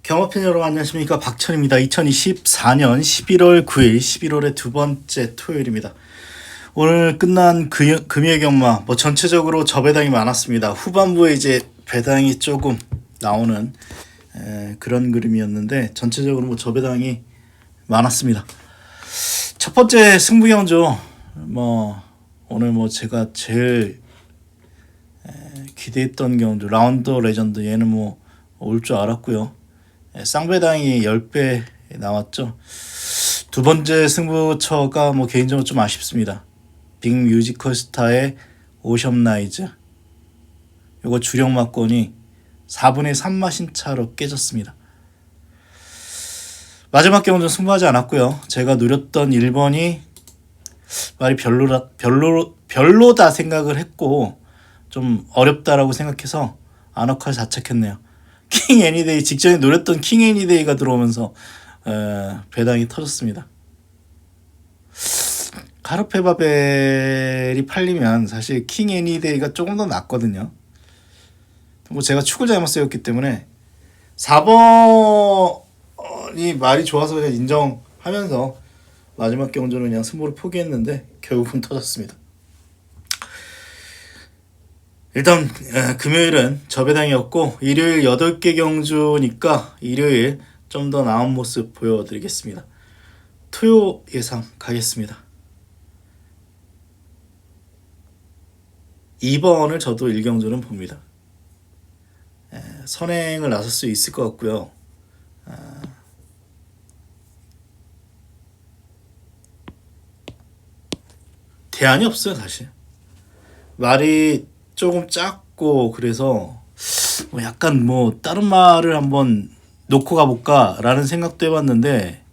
경어팬 여러분 안녕하십니까, 박천입니다. 2024년 11월 9일 11월의 두 번째 토요일입니다. 오늘 끝난 금요일 경마 전체적으로 저배당이 많았습니다. 후반부에 이제 배당이 조금 나오는 그런 그림이었는데 전체적으로 저배당이 많았습니다. 첫 번째 승부경주 오늘 제가 제일 기대했던 경주 라운드 레전드, 얘는 올 줄 알았고요. 쌍배당이 10배 나왔죠. 두 번째 승부처가 개인적으로 좀 아쉽습니다. 빅 뮤지컬 스타의 오션라이즈, 요거 주력 막권이 4분의 3마신 차로 깨졌습니다. 마지막 경주는 승부하지 않았고요. 제가 노렸던 1번이 말이 별로다 생각을 했고 좀 어렵다라고 생각해서 아너칼 자책했네요. 킹 애니데이 직전에 노렸던 킹 애니데이가 들어오면서 배당이 터졌습니다. 카르페바벨이 팔리면 사실 킹 애니데이가 조금 더 낫거든요. 제가 축을 잘못 세웠기 때문에 4번이 말이 좋아서 그냥 인정하면서 마지막 경주는 그냥 승부를 포기했는데 결국은 터졌습니다. 일단 금요일은 저배당이었고 일요일 8개 경주니까 일요일 좀 더 나은 모습 보여드리겠습니다. 토요 예상 가겠습니다. 2번을 저도 1경주는 봅니다. 선행을 나설 수 있을 것 같고요. 대안이 없어요. 사실 말이 조금 작고 그래서 약간 다른 말을 한번 놓고 가볼까 라는 생각도 해봤는데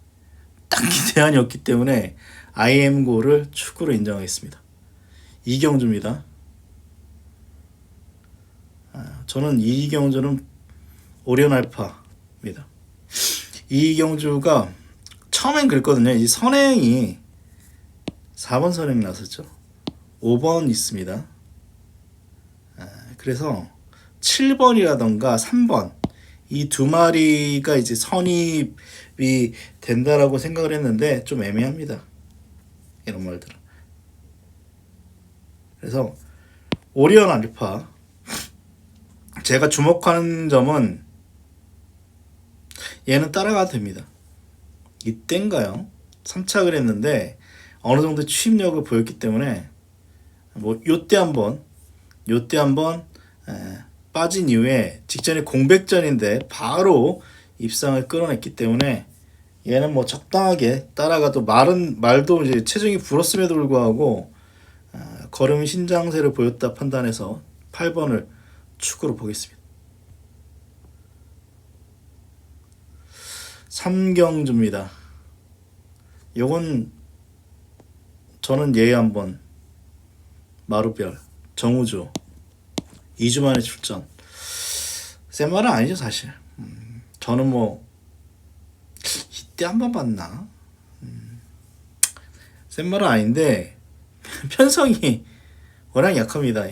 딱히 대안이 없기 때문에 IM고를 축구로 인정하겠습니다. 이경주입니다. 저는 이경주는 오리온알파입니다. 이경주가 처음엔 그랬거든요. 이 선행이 4번 선행 나섰죠. 5번 있습니다. 그래서 7번이라던가 3번 이 두 마리가 이제 선입이 된다라고 생각을 했는데 좀 애매합니다. 이런 말들은. 그래서 오리온 알파, 제가 주목하는 점은 얘는 따라가도 됩니다. 이땐가요? 3착을 했는데 어느 정도 추임력을 보였기 때문에 요때 한번 빠진 이후에 직전에 공백전인데 바로 입상을 끌어냈기 때문에 얘는 적당하게 따라가도 말도 이제 체중이 불었음에도 불구하고 걸음 신장세를 보였다 판단해서 8번을 축으로 보겠습니다. 3경주입니다. 요건 저는 얘 한번 마루별 정우주 2주 만에 출전. 센 말은 아니죠 사실. 저는 이때 한번 봤나? 센 말은 아닌데 편성이 워낙 약합니다.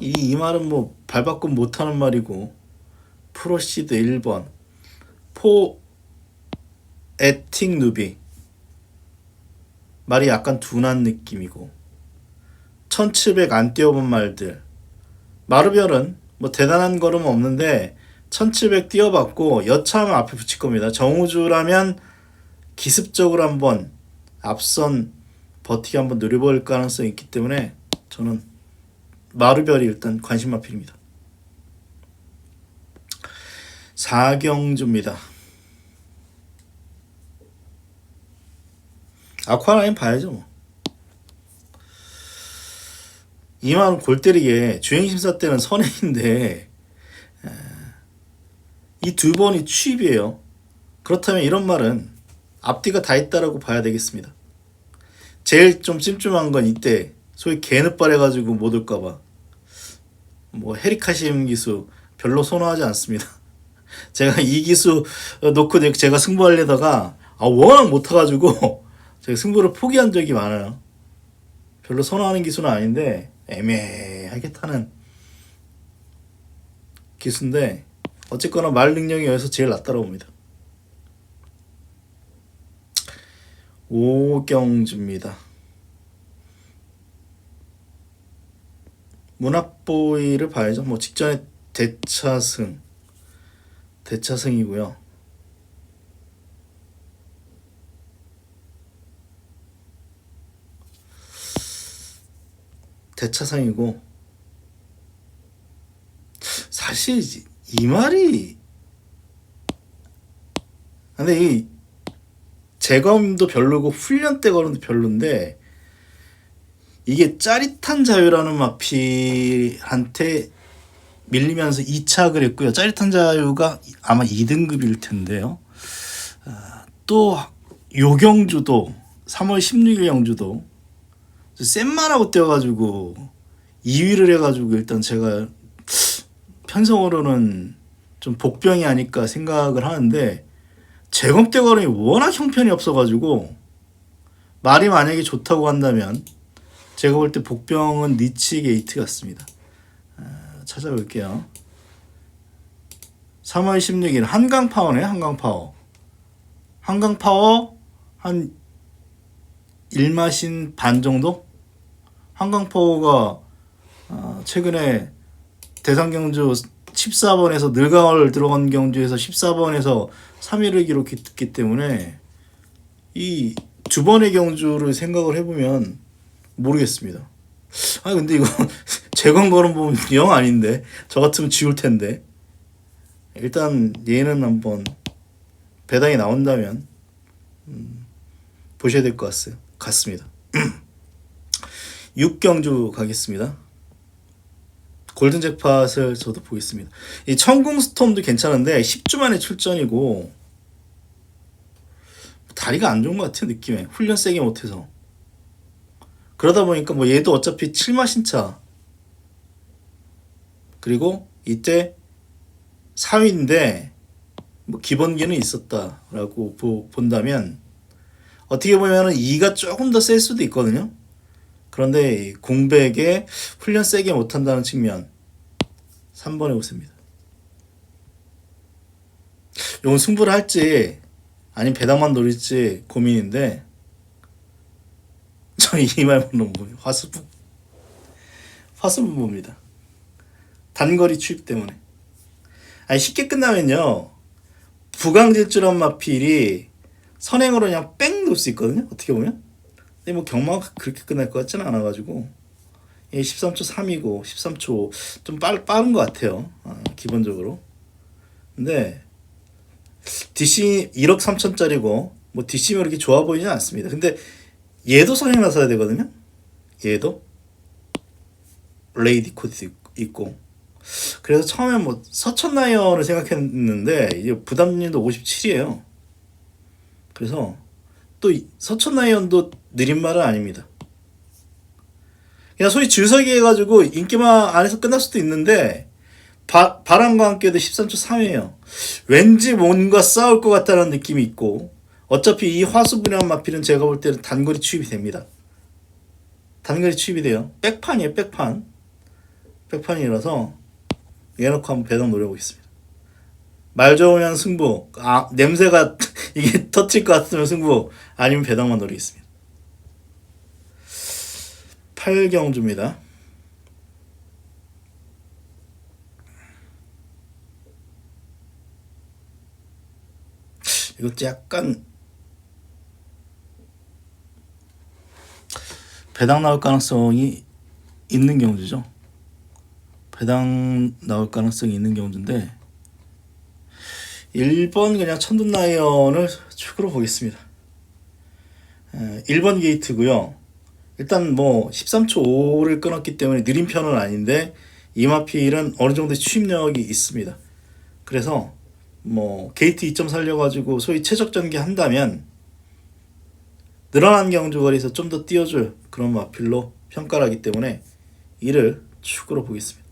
이 말은 발바꿈 못하는 말이고, 프로시드 1번 포에틱 누비 말이 약간 둔한 느낌이고, 1700 안 띄워본 말들. 마르별은 대단한 걸음은 없는데 1700 띄워봤고 여차하면 앞에 붙일 겁니다. 정우주라면 기습적으로 한번 앞선 버티기 한번 노려볼 가능성이 있기 때문에 저는 마르별이 일단 관심 마필입니다. 4경주입니다. 아쿠아라인 봐야죠. 이만 골 때리게 주행심사 때는 선행인데 이 두 번이 추입이에요. 그렇다면 이런 말은 앞뒤가 다 있다라고 봐야 되겠습니다. 제일 좀 찜찜한 건 이때 소위 개늦발해가지고 못 올까봐. 헤리카심 기수 별로 선호하지 않습니다. 제가 이 기수 놓고 제가 승부하려다가 워낙 못 타가지고 제가 승부를 포기한 적이 많아요. 별로 선호하는 기수는 아닌데 애매하게 타는 기수인데 어쨌거나 말 능력이 여기서 제일 낫다고 봅니다. 5경주입니다. 문학보이를 봐야죠. 뭐 직전에 대차승이고요. 대차승이고 사실 이 말이 근데 이 재검도 별로고 훈련 때 걸음도 별론데 이게 짜릿한 자유라는 마필한테 밀리면서 2착을 했고요. 짜릿한 자유가 아마 2등급일 텐데요. 또 요경주도 3월 16일 경주도 센만하고 뛰어가지고 2위를 해가지고 일단 제가 편성으로는 좀 복병이 아닐까 생각을 하는데 재검대 걸음이 워낙 형편이 없어가지고 말이 만약에 좋다고 한다면 제가 볼 때 복병은 니치 게이트 같습니다. 찾아볼게요. 3월 16일 한강파워네. 한강파워 한 1마신 반 정도? 한강파워가 최근에 대상경주 14번에서 늘가을 들어간 경주에서 14번에서 3위를 기록했기 때문에 이 두 번의 경주를 생각을 해보면 모르겠습니다. 근데 이거 재건 걸음 보면 영 아닌데 저 같으면 지울 텐데 일단 얘는 한번 배당이 나온다면 보셔야 될 것 같습니다. 6경주 가겠습니다. 골든 잭팟을 저도 보겠습니다. 이 천궁 스톰도 괜찮은데 10주 만에 출전이고 다리가 안 좋은 것 같아요. 느낌에 훈련 세게 못해서 그러다 보니까 뭐 얘도 어차피 7마 신차 그리고 이때 4위인데 뭐 기본기는 있었다라고 본다면 어떻게 보면은 2가 조금 더 셀 수도 있거든요. 그런데 공백에 훈련 세게 못한다는 측면 3번에 오습니다. 이건 승부를 할지 아니면 배당만 노릴지 고민인데 저 이 말만 보면 화수분보입니다. 단거리 추입 때문에 쉽게 끝나면요 부강질주란 마필이 선행으로 그냥 뺑 놓을 수 있거든요. 어떻게 보면 근데 뭐 경마가 그렇게 끝날 것 같지는 않아가지고 13초 3이고 13초 좀 빠른 것 같아요. 기본적으로. 근데 DC 1억 3천짜리고 뭐 DC면 그렇게 좋아 보이진 않습니다. 근데 얘도 선행 나서야 되거든요. 얘도 레이디 코드 있고 그래서 처음에 뭐 서천라이언을 생각했는데 이제 부담률도 57이에요. 그래서 또 서천라이언도 느린 말은 아닙니다. 그냥 소위 줄서기 해가지고 인기만 안에서 끝날 수도 있는데 바람과 함께도 13초 3이에요. 왠지 뭔가 싸울 것 같다는 느낌이 있고 어차피 이 화수분양 마필은 제가 볼 때는 단거리 추입이 됩니다. 단거리 추입이 돼요. 백판이에요. 백판이라서 얘놓고 한번 배당 노려보겠습니다. 말 좋으면 승부 냄새가 이게 터질 것 같으면 승부 아니면 배당만 노리겠습니다. 8경주입니다. 이것도 약간 배당 나올 가능성이 있는 경주죠. 배당 나올 가능성이 있는 경주인데 1번 그냥 천둔라이언을 축으로 보겠습니다. 1번 게이트고요. 일단 뭐 13초 5를 끊었기 때문에 느린 편은 아닌데 이마필은 어느 정도의 추입력이 있습니다. 그래서 뭐 게이트 2점 살려가지고 소위 최적 전개 한다면 늘어난 경주거리에서 좀 더 띄워줄 그런 마필로 평가를 하기 때문에 이를 축으로 보겠습니다.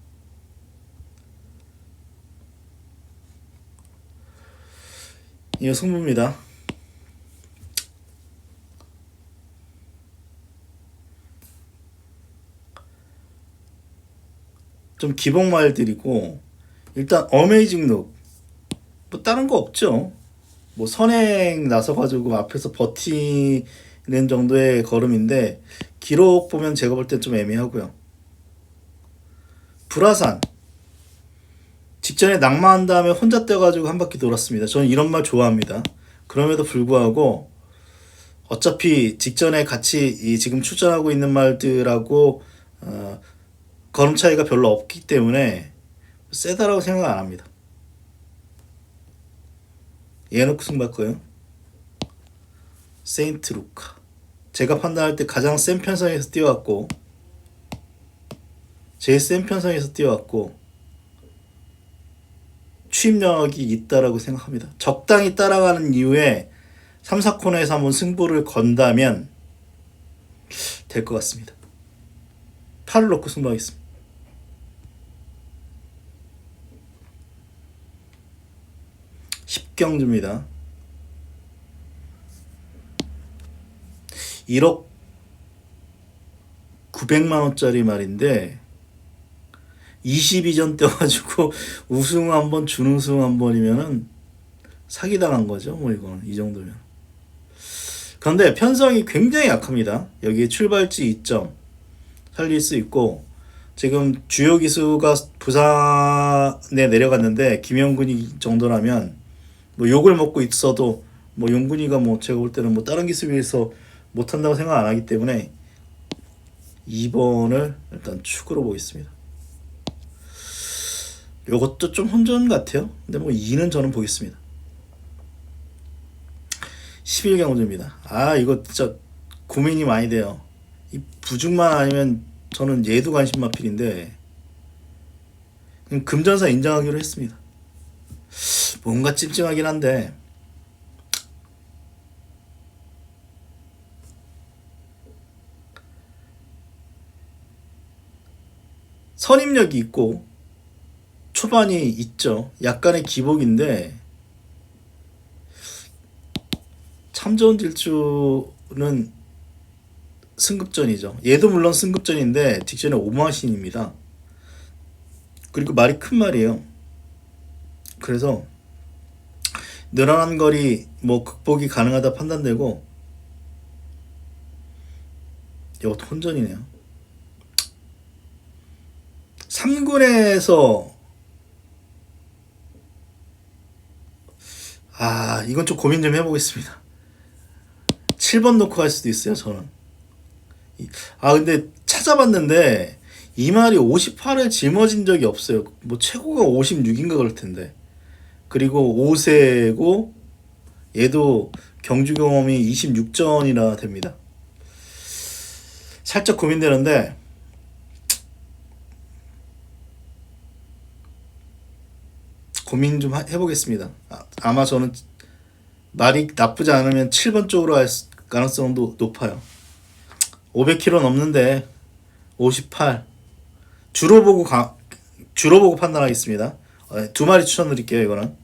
이거 승부입니다. 좀 기본 말들이고 일단 어메이징 룩 뭐 다른 거 없죠. 뭐 선행 나서가지고 앞에서 버티는 정도의 걸음인데 기록 보면 제가 볼 땐 좀 애매하고요. 불화산 직전에 낙마한 다음에 혼자 떼가지고 한 바퀴 돌았습니다. 저는 이런 말 좋아합니다. 그럼에도 불구하고 어차피 직전에 같이 이 지금 출전하고 있는 말들하고 걸음 차이가 별로 없기 때문에 세다라고 생각 안 합니다. 예놓고 승부할 거예요. 세인트 루카. 제가 판단할 때 가장 센 편성에서 뛰어왔고 제일 센 편성에서 뛰어왔고 추임력이 있다라고 생각합니다. 적당히 따라가는 이후에 3, 4코너에서 한번 승부를 건다면 될 것 같습니다. 8을 놓고 승부하겠습니다. 10경주입니다. 1억 900만원짜리 말인데 22전 떼가지고 우승 한번 준우승 한 번이면은 사기당한 거죠. 뭐 이거는 이 정도면. 그런데 편성이 굉장히 약합니다. 여기에 출발지 2점 살릴 수 있고 지금 주요 기수가 부산에 내려갔는데 김영근이 정도라면 뭐 욕을 먹고 있어도 뭐 용근이가 뭐 제가 볼 때는 뭐 다른 기수에 비해서 못한다고 생각 안 하기 때문에 2번을 일단 축으로 보겠습니다. 요것도 좀 혼전 같아요. 근데 뭐 2는 저는 보겠습니다. 11경주입니다. 아 이거 진짜 고민이 많이 돼요. 이 부중만 아니면 저는 얘도 관심마필인데 금전사 인정하기로 했습니다. 뭔가 찜찜하긴 한데 선임력이 있고 초반이 있죠. 약간의 기복인데 참 좋은 질주는 승급전이죠. 얘도 물론 승급전인데 직전에 오마신입니다. 그리고 말이 큰 말이에요. 그래서 늘어난 거리 뭐 극복이 가능하다 판단되고 이것도 혼전이네요. 3군에서 이건 좀 고민 좀 해보겠습니다. 7번 놓고 갈 수도 있어요. 저는 근데 찾아봤는데 이 말이 58을 짊어진 적이 없어요. 뭐 최고가 56인가 그럴 텐데. 그리고 5세고 얘도 경주 경험이 26전이나 됩니다. 살짝 고민되는데 고민 좀 해보겠습니다. 아마 저는 말이 나쁘지 않으면 7번 쪽으로 할 가능성도 높아요. 500km 넘는데 58 주로 보고 판단하겠습니다. 두 마리 추천드릴게요. 이거는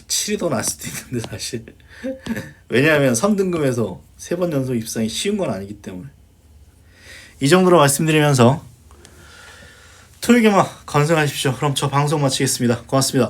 7이 더 나을 수도 있는데 사실 왜냐하면 3등급에서 3번 연속 입상이 쉬운 건 아니기 때문에 이 정도로 말씀드리면서 토요일개막 건승하십시오. 그럼 저 방송 마치겠습니다. 고맙습니다.